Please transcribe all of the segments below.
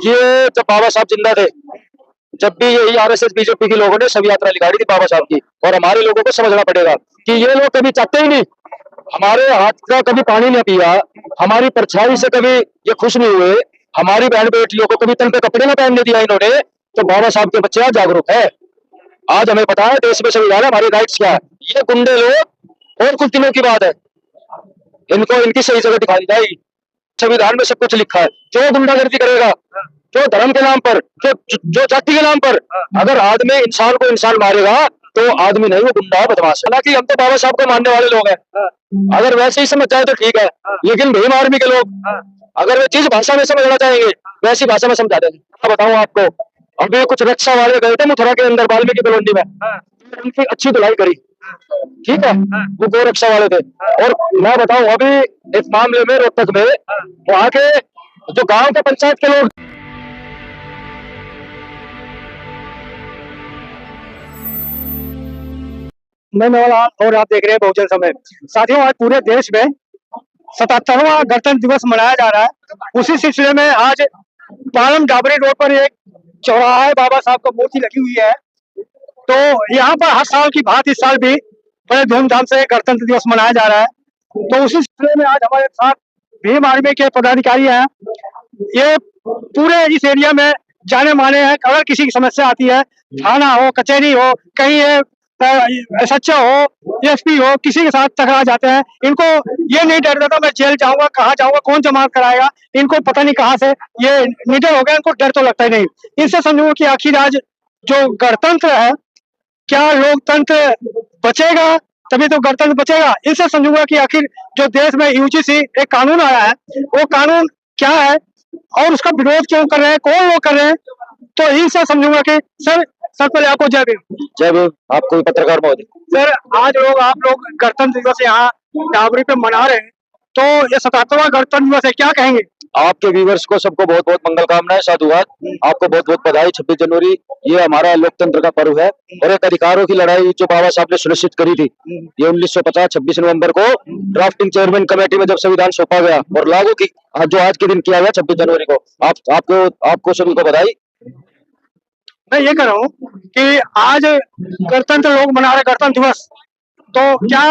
देखिए, जब बाबा साहब जिंदा थे, जब भी यही आरएसएस बीजेपी के लोगों ने शव यात्रा निकाली थी बाबा साहब की, और हमारे लोगों को समझना पड़ेगा कि ये लोग कभी चाहते ही नहीं, हमारे हाथ का कभी पानी नहीं पिया, हमारी परछाई से कभी ये खुश नहीं हुए, हमारी बहन बेटियों को कभी तन पे कपड़े ना पहनने दिया इन्होंने। तो बाबा साहब के बच्चे आज जागरूक है, आज हमें पता है देश में संविधान है, हमारी राइट्स क्या है। ये गुंडे लोग और कुछ दिनों की बात है, इनको इनकी सही जगह दिखाई जाएगी। संविधान में सब कुछ लिखा है, जो गुंडागर्दी करेगा, जो धर्म के नाम पर, जो जाति के नाम पर, अगर आदमी इंसान को इंसान मारेगा तो आदमी नहीं, वो गुंडा है, बदमाश है। हालांकि हम तो बाबा साहब को मानने वाले लोग हैं, अगर वैसे ही समझ जाए तो ठीक है, लेकिन भीम आर्मी के लोग अगर वे चीज भाषा में समझना चाहेंगे वैसी भाषा में समझा देंगे। मैं बताऊं आपको, अभी कुछ रक्षा वाले गए थे मथुरा के अंदर वाल्मीकि कॉलोनी में, उनकी अच्छी धुलाई करी, ठीक है, वो गौ रक्षा वाले थे। और मैं बताऊं अभी इस मामले में रोहतक में वहां के जो गांव के पंचायत के लोग, मैं और आप देख रहे हैं बहुजन समय। साथियों, आज पूरे देश में 77वां गणतंत्र दिवस मनाया जा रहा है। उसी सिलसिले में आज पालम डाबरी रोड पर एक चौराहा है, बाबा साहब का मूर्ति लगी हुई है। तो यहाँ पर हर साल की भांति इस साल भी बड़े धूमधाम से गणतंत्र दिवस मनाया जा रहा है। तो उसी सिलसिले में आज हमारे साथ भीम आर्मी के पदाधिकारी हैं। ये पूरे इस एरिया में जाने माने हैं। अगर किसी की समस्या आती है, थाना हो, कचहरी हो, कहीं सच्चा हो, एसपी हो, किसी के साथ टकरा जाते हैं। इनको ये नहीं डर रहता मैं जेल जाऊंगा, कहाँ जाऊंगा, कौन जमानत कराएगा। इनको पता नहीं कहाँ से ये निडर हो गए, इनको डर तो लगता ही नहीं। इनसे समझूंगा कि आखिर आज जो गणतंत्र है, क्या लोकतंत्र बचेगा तभी तो गणतंत्र बचेगा। इनसे समझूंगा कि आखिर जो देश में यूजीसी एक कानून आया है, वो कानून क्या है और उसका विरोध क्यों कर रहे हैं, कौन लोग कर रहे हैं। तो इनसे समझूंगा कि सर, सबसे पहले आपको जय भीम। जय भीम। आपको पत्रकार महोदय। सर, आज आप लोग गणतंत्र दिवस यहाँ डाबरी पे मना रहे हैं, तो ये 77वां गणतंत्र दिवस है, क्या कहेंगे? आपके व्यूवर्स को सबको बहुत बहुत मंगल कामनाएं, साधुवाद, आपको बहुत बहुत बधाई। 26 जनवरी ये हमारा लोकतंत्र का पर्व है और एक अधिकारों की लड़ाई जो बाबा साहब ने सुनिश्चित करी थी, ये 1950 26 नवंबर को ड्राफ्टिंग चेयरमैन कमेटी में जब संविधान सौंपा गया और लागू की जो आज के दिन किया गया 26 जनवरी को, आपको सभी को बधाई। मैं ये कह रहा हूँ कि आज गणतंत्र लोग मना रहे गणतंत्र दिवस, तो क्या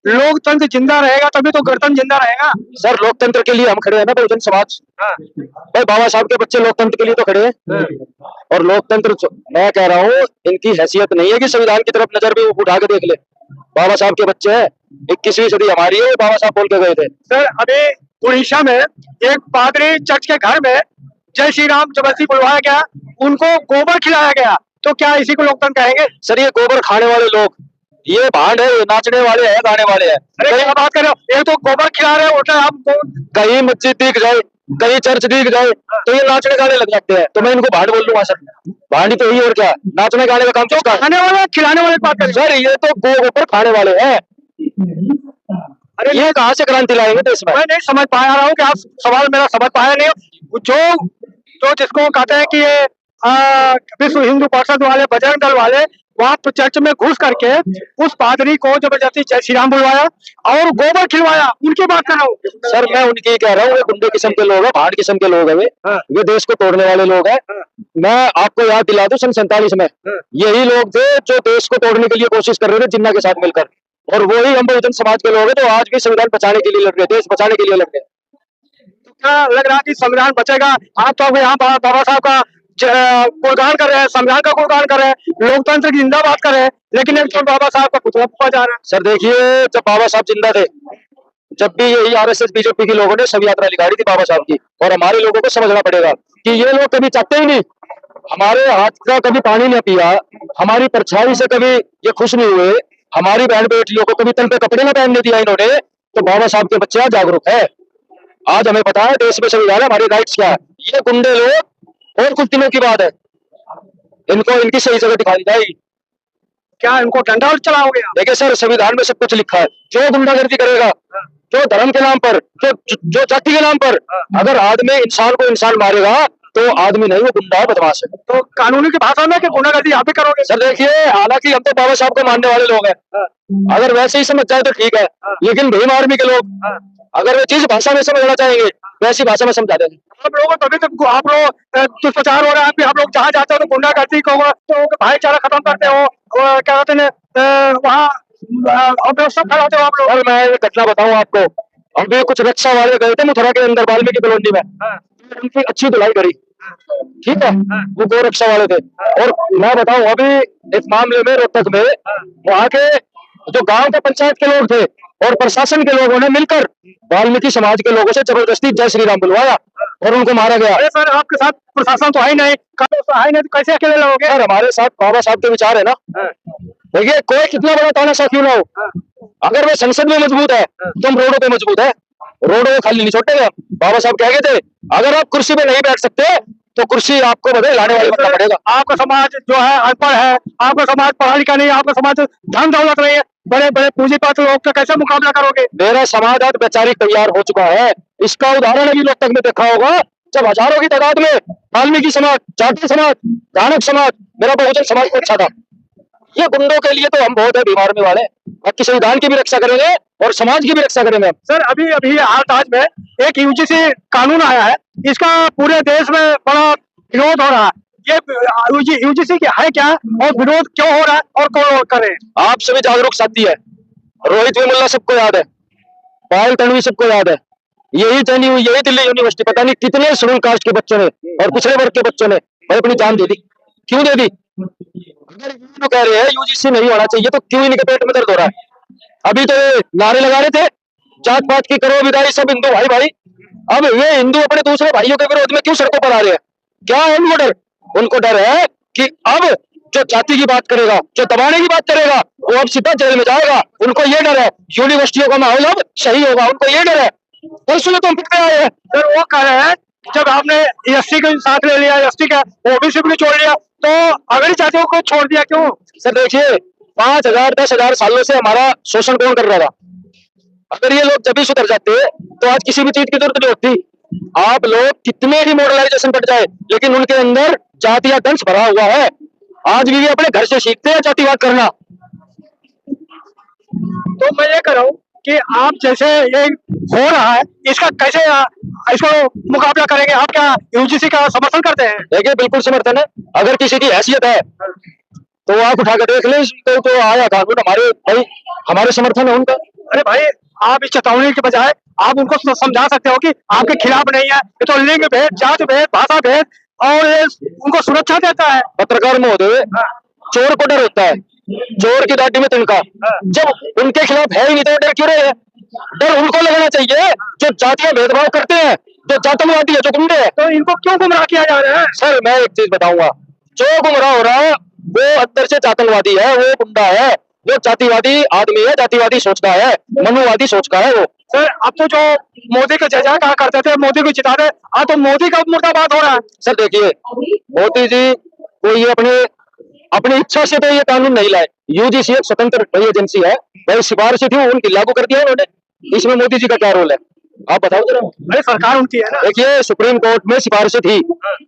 लोकतंत्र जिंदा रहेगा तभी तो गणतंत्र जिंदा रहेगा। सर, लोकतंत्र के लिए हम खड़े हैं ना, बहुजन समाज। भाई, बाबा साहब के बच्चे लोकतंत्र के लिए तो खड़े हैं। और लोकतंत्र, मैं कह रहा हूँ, इनकी हैसियत नहीं है कि संविधान की तरफ नजर भी उठा के देख ले। बाबा साहब के बच्चे हैं, 21वीं सदी हमारी है, बाबा साहब बोल के गए थे। सर, अभी उड़ीसा में एक पादरी चर्च के घर में जय श्री राम जबरदस्ती बुलवाया गया, उनको गोबर खिलाया गया, तो क्या इसी को लोकतंत्र कहेंगे? सर, ये गोबर खाने वाले लोग, ये भांड है, नाचने वाले हैं, गाने वाले हैं। अरे क्या बात कर रहे हो, एक तो गोबर खिला रहे हो, आप कहीं मस्जिद दिख जाए, कहीं चर्च दिख जाए तो ये नाचने गाने लग जाते हैं, तो मैं इनको भांड बोल लूंगा? सर, भांड तो यही और क्या, नाचने गाने का काम तो खाने वाले खिलाने वाले बात कर। सर, ये तो गोबर खाने वाले हैं। अरे ये कहाँ से क्रांति लाएंगे देश में? मैं नहीं समझ पा रहा हूँ कि आप सवाल मेरा समझ पाया नहीं। जो जिसको कहते हैं कि ये विश्व हिंदू परिषद वाले, बजरंग दल वाले, वहाँ चर्च में घुस करके उस पादरी को जबरदस्ती जय श्री राम बुलवाया और गोबर खिलवाया, उनकी बात कर रहा हूँ। सर, मैं उनकी कह रहा हूँ, वे गुंडे किस्म के लोग हैं, भाड़ किस्म के लोग हैं, वे देश को तोड़ने वाले लोग हैं। मैं आपको याद दिला दूं, सन 47 में यही लोग थे जो देश को तोड़ने के लिए कोशिश कर रहे थे जिन्ना के साथ मिलकर, और वही हम बहुजन समाज के लोग हैं जो आज भी संविधान बचाने के लिए लड़ रहे हैं, देश बचाने के लिए लड़ रहे हैं। क्या लग रहा है कि संविधान बचेगा? आप तो यहाँ बाबा साहब का गुणगान कर रहे हैं, संविधान का गुणगान कर रहे हैं, लोकतंत्र की जिंदाबाद कर रहे हैं, लेकिन एक तो बाबा साहब का पुतला फूका जा रहा है। सर देखिए, जब बाबा साहब जिंदा थे, जब भी यही आरएसएस बीजेपी के लोगों ने शव यात्रा निकाली थी बाबा साहब की, और हमारे लोगों को समझना पड़ेगा कि ये लोग कभी चाहते ही नहीं, हमारे हाथ का कभी पानी नहीं पिया, हमारी परछाई से कभी ये खुश नहीं हुए, हमारी बहन बेटियों को कभी तन पे कपड़े ना पहनने दिया इन्होंने। तो बाबा साहब के बच्चे आज जागरूक है, आज हमें पता है देश में संविधान है, हमारी राइट्स क्या है। ये गुंडे लोग और कुछ दिनों की बात है, इनको इनकी सही जगह दिखाई जाएगी। क्या इनको डंडा चलाओगे? देखिए सर, संविधान में सब कुछ लिखा है, जो गुंडागर्दी करेगा, जो धर्म के नाम पर, जो जाति के नाम पर, अगर आदमी इंसान को इंसान मारेगा तो आदमी नहीं, वो गुंडा है, बदमाश है। तो कानूनी की भाषा में कि गुंडागर्दी आप ही करोगे? सर देखिए, हालांकि हम तो बाबा साहब को मानने वाले लोग हैं, अगर वैसे ही समझ जाए तो ठीक है, लेकिन भीम आर्मी के लोग अगर वे चीज भाषा में समझना चाहेंगे वैसी भाषा में समझा देंगे। आप लोगों को तभी तो आप लोग दुष्प्रचार हो रहा है कि आप लोग जहाँ जाते हो तो गुंडागर्दी को तो भाईचारा खत्म करते हो, और क्या कहते हैं वहाँ अव्यवस्था फैलाते हो आप लोग। और मैं एक घटना बताऊं आपको, अभी कुछ रक्षा वाले गए थे मथुरा के अंदर वाल्मीकि कॉलोनी में, उनकी अच्छी धुलाई करी, ठीक है, वो गौ रक्षा वाले थे। और मैं बताऊं अभी इस मामले में रोहतक में वहां के जो गांव के पंचायत के लोग थे और प्रशासन के लोगों ने मिलकर वाल्मीकि समाज के लोगों से जबरदस्ती जय श्री राम बुलवाया और उनको मारा गया। अरे सर आपके साथ प्रशासन तो है ही नहीं, है नहीं तो कैसे अकेले लोगे? यार हमारे साथ बाबा साहब के विचार है ना। देखिए कोई कितना बड़ा तानाशाह क्यों ना हो, अगर वो संसद में मजबूत है तो हम रोडों पे मजबूत है, रोडों को खाली नहीं छोड़ेगा। बाबा साहब कह गए थे अगर आप कुर्सी पे नहीं बैठ सकते तो कुर्सी आपको बदले लाने वाले बनना पड़ेगा। आपका समाज जो है अनपढ़ है, आपका समाज पढ़ा लिखा नहीं है, आपका समाज धन दौलत नहीं है, बड़े बड़े पूंजीपति लोग का कैसे मुकाबला करोगे? मेरा समाज आज वैचारिक तैयार हो चुका है। इसका उदाहरण अभी लोग तक में देखा होगा जब हजारों की तादाद में वाल्मीकि समाज, जाति समाज, गानक समाज, मेरा बहुजन समाज अच्छा था। ये गुंडों के लिए तो हम बहुत है बीमार में वाले, बाकी संविधान की भी रक्षा करेंगे और समाज की भी रक्षा करेंगे। सर अभी अभी हाल में एक यूजीसी कानून आया है, इसका पूरे देश में बड़ा विरोध हो रहा है। ये यूजीसी की है क्या और विरोध क्यों हो रहा है और कौन करे? आप सभी जागरूक साथी है, रोहित वेमुल्ला सबको याद है, पायल तन्वी सबको याद है, यही दिल्ली यूनिवर्सिटी पता नहीं कितने शेड्यूल कास्ट के बच्चों ने और पिछड़े वर्ग के बच्चों ने भाई अपनी जान दे दी। क्यों दे दी? अगर तो कह रहे हैं यूजीसी नहीं होना चाहिए तो क्यों इनके पेट में दर्द हो रहा है? अभी तो ये नारे लगा रहे थे जात पात की करो विदाई, सब हिंदू भाई भाई। अब ये हिंदू अपने दूसरे भाइयों के विरोध में क्यों सड़कों पर आ रहे हैं? क्या है उनको डर? उनको डर है कि अब जो जाति की बात करेगा, जो दबाने की बात करेगा, वो अब सीधा जेल में जाएगा। उनको ये डर है यूनिवर्सिटियों का माहौल अब सही होगा, उनको ये डर है। परसों तो हम फिर आए हैं सर, वो कह रहे हैं जब आपने एसटी का साथ ले लिया, एसटी का ओबीसी भी छोड़ लिया, तो अगली जातियों को छोड़ दिया क्यों? सर देखिए 5,000 10,000 सालों से हमारा शोषण कौन कर रहा था? अगर ये लोग जब भी सुधर जाते तो आज किसी भी चीज की जरूरत नहीं होती। आप लोग कितने ही मॉडर्नाइजेशन बढ़ जाए लेकिन उनके अंदर जातीय दंश भरा हुआ है। आज भी अपने घर से सीखते हैं जातिवाद करना। तो मैं ये कह रहा हूँ कि आप जैसे ये हो रहा है इसका कैसे इसको मुकाबला करेंगे? आप क्या यूजीसी का समर्थन करते हैं? देखिए बिल्कुल समर्थन है। अगर किसी की हैसियत है तो आप उठा कर देख ले, तो आया कानून हमारे भाई, हमारे समर्थन है उनका। अरे भाई आप इस चेतावनी के बजाय आप उनको समझा सकते हो कि आपके खिलाफ नहीं है, ये तो लिंग भेद, जात भेद, भाषा भेद और ये उनको सुरक्षा देता है। पत्रकार महोदय, चोर को डर होता है, चोर की दाढ़ी में तिनका। जब उनके खिलाफ है ही नहीं तो डर क्यों रहे हैं? डर उनको लगना चाहिए जो जातीय भेदभाव करते हैं, जो जातंकवादी है, जो गुंडे हैं। तो इनको क्यों गुमराह किया जा रहा है? सर मैं एक चीज बताऊंगा, जो गुमराह हो रहा है वो अंदर से जातंकवादी है, वो गुंडा है, वो जातिवादी आदमी है, जातिवादी सोच का है, मनुवादी सोच का है वो। सर अब तो जो मोदी के जय कहा करते थे, मोदी को जिता दे, तो मोदी का मुर्दाबाद हो रहा है। सर देखिए मोदी जी कोई अपनी इच्छा से तो ये कानून नहीं लाए। यूजीसी एक स्वतंत्र एजेंसी है, वही सिफारिश थी उनकी, लागू कर दिया उन्होंने। इसमें मोदी जी का क्या रोल है आप बताओ जरा। अरे सरकार उनकी है ना। देखिए सुप्रीम कोर्ट में सिफारिश थी,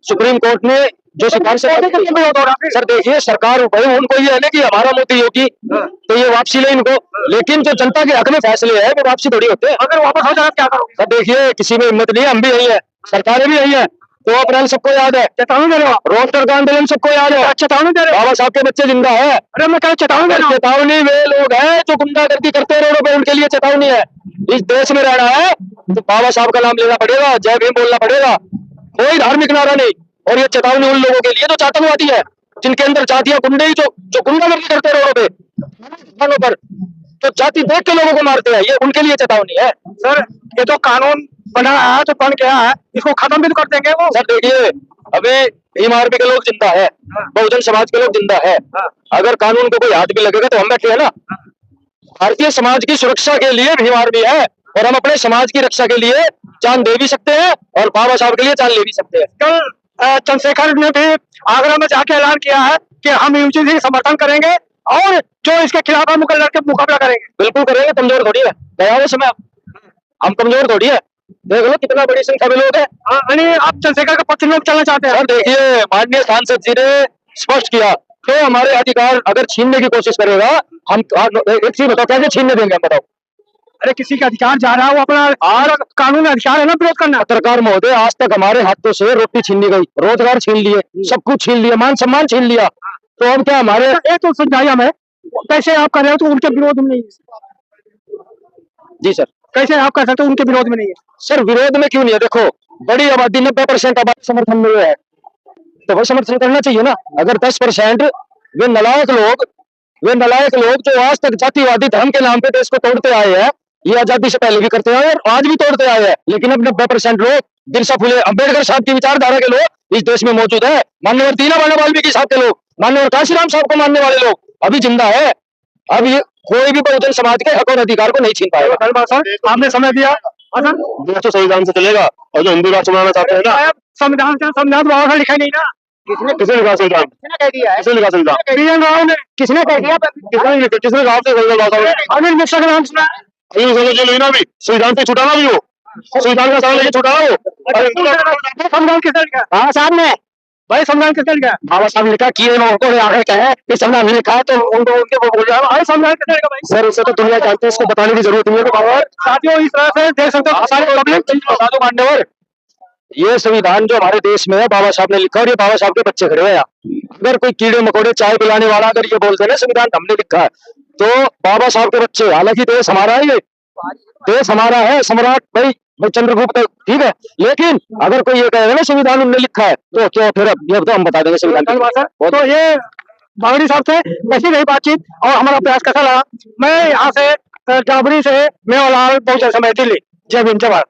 सुप्रीम कोर्ट ने जो सिफारिश, सर देखिए सरकार भाई उनको ये है ना कि हमारा मोदी योगी तो ये वापसी ले इनको, लेकिन जो जनता के हक में फैसले है वो वापसी थोड़ी होते हैं। अगर वापस हो जाए क्या करोगे? सर देखिए किसी में हिम्मत नहीं है, हम भी यही है, सरकारें भी यही है। 2 अप्रैल सबको याद है, चेतावनी दे रहे हो? रोस्टर का आंदोलन सबको याद है, चेतावनी दे रहे हो? बाबा साहब के बच्चे जिंदा है। अरे मैं क्या चेतावनी दे रहा हूँ? चेतावनी वे लोग हैं जो गुंडागर्दी करते हैं रोडों पे, उनके लिए चेतावनी है। इस देश में रहना है तो बाबा साहब का नाम लेना पड़ेगा, जय भीम बोलना पड़ेगा, कोई धार्मिक नारा नहीं। और ये चेतावनी उन लोगों के लिए जो आतंकवादी है, जिनके अंदर जातियां गुंडे जो गुंडागर्दी करते हैं रोडों पे पर, तो जाति देख के लोगों को मारते हैं, ये उनके लिए चेतावनी है। सर ये तो कानून बना है तो बन गया है, इसको खत्म भी तो कर देंगे वो। सर देखिए अभी एमआरपी के लोग जिंदा है, बहुजन समाज के लोग जिंदा है, अगर कानून को कोई हाथ भी लगेगा तो हम बैठे हैं ना। भारतीय समाज की सुरक्षा के लिए भीम आर्मी है और हम अपने समाज की रक्षा के लिए जान दे भी सकते हैं और बाबा साहब के लिए जान ले भी सकते हैं। कल चंद्रशेखर ने भी आगरा में जाके ऐलान किया है कि हम यूजीसी समर्थन करेंगे और जो इसके खिलाफ हम लड़के मुकाबला करेंगे। बिल्कुल करेंगे, कमजोर थोड़ी है, गया वो समय, हम कमजोर थोड़ी है। देख लो कितना बड़ी संख्या में लोग हैं। आप चंद्रशेखर के पक्ष में चलना चाहते हैं? सर देखिए माननीय सांसद जी ने स्पष्ट किया तो हमारे अधिकार अगर छीनने की कोशिश करेगा हम एक चीज बताओ कैसे छीनने देंगे हम बताओ? अरे किसी का अधिकार जा रहा है, वो अपना कानून अधिकार है ना विरोध करना। पत्रकार महोदय, आज तक हमारे हाथों से रोटी छीन ली गई, रोजगार छीन लिए, सब कुछ छीन लिया, मान सम्मान छीन लिया, तो अब क्या हमारे ये तो समझाइए हमें, कैसे आप कर रहे हो तो उनके विरोध में नहीं है? जी सर। कैसे आप कर सकते हो उनके विरोध में नहीं है? सर विरोध में क्यों नहीं है? देखो, बड़ी आबादी 90% आबादी समर्थन में है, तो वही समर्थन करना चाहिए ना। अगर 10% वे नलायक लोग जो आज तक जातिवादी धर्म के नाम पे देश को तोड़ते आए हैं, ये आजादी से पहले भी करते आए और आज भी तोड़ते आए हैं, लेकिन अब 90% लोग बिरसा फुले अम्बेडकर साहब की विचारधारा के लोग इस देश में मौजूद है। मान्यवर दीनदयाल वाल्मीकि साहब के लोग, मान्यवर काशीराम साहब को मानने वाले लोग अभी जिंदा है। अब ये कोई भी बहुजन समाज के हक और अधिकार को नहीं छीन पाएगा। धन्यवाद सर, आपने समय दिया। देश तो संविधान से चलेगा, और जो हिंदू राष्ट्र बनाना चाहते हैं ना, संविधान बाबा साहब लिखा नहीं ना। किसने लिखा संविधान? किसने लिखा संविधान? बीएन राव ने। किसने कह दिया? किसने कहा अनिल मिश्रा का नाम सुना? जो लेना भी संविधान पे छुटाना भी हो, संविधान का सवाल लेके छुटाना हो। संविधान किसने लिखा? हाँ साहब ने भाई संविधान किसने लिखा? बाबा साहब ने लिखा कि उनको आगे कहे कि संविधान ने लिखा है तो उनको उनके वो बोल रहा है। संविधान किसने लिखा भाई? सर उसे तो दुनिया जानती है, इसको बताने की जरूरत नहीं है। और साथियों, इस तरह से देख सकते हो सारे पब्लिक। बता दो मान्यवर, ये संविधान जो हमारे देश में है बाबा साहब ने लिखा, और ये बाबा साहब के बच्चे खड़े हैं यहाँ। अगर कोई कीड़े मकोड़े चाय पिलाने वाला अगर ये बोलते ना संविधान हमने लिखा है, तो बाबा साहब के बच्चे, हालांकि देश हमारा है, ये देश हमारा है, सम्राट भाई चंद्रगुप्त, ठीक है, लेकिन अगर कोई ये कहे ना संविधान उन्होंने लिखा है, तो क्यों फिर ये तो हम बता देंगे संविधान। तो ये बावड़ी साहब से ऐसी रही बातचीत और हमारा प्रयास कैसा लगा। मैं यहाँ से जाबरी से मेवालाल, बहुजन समाज दिल्ली। जय भीम, जय भारत।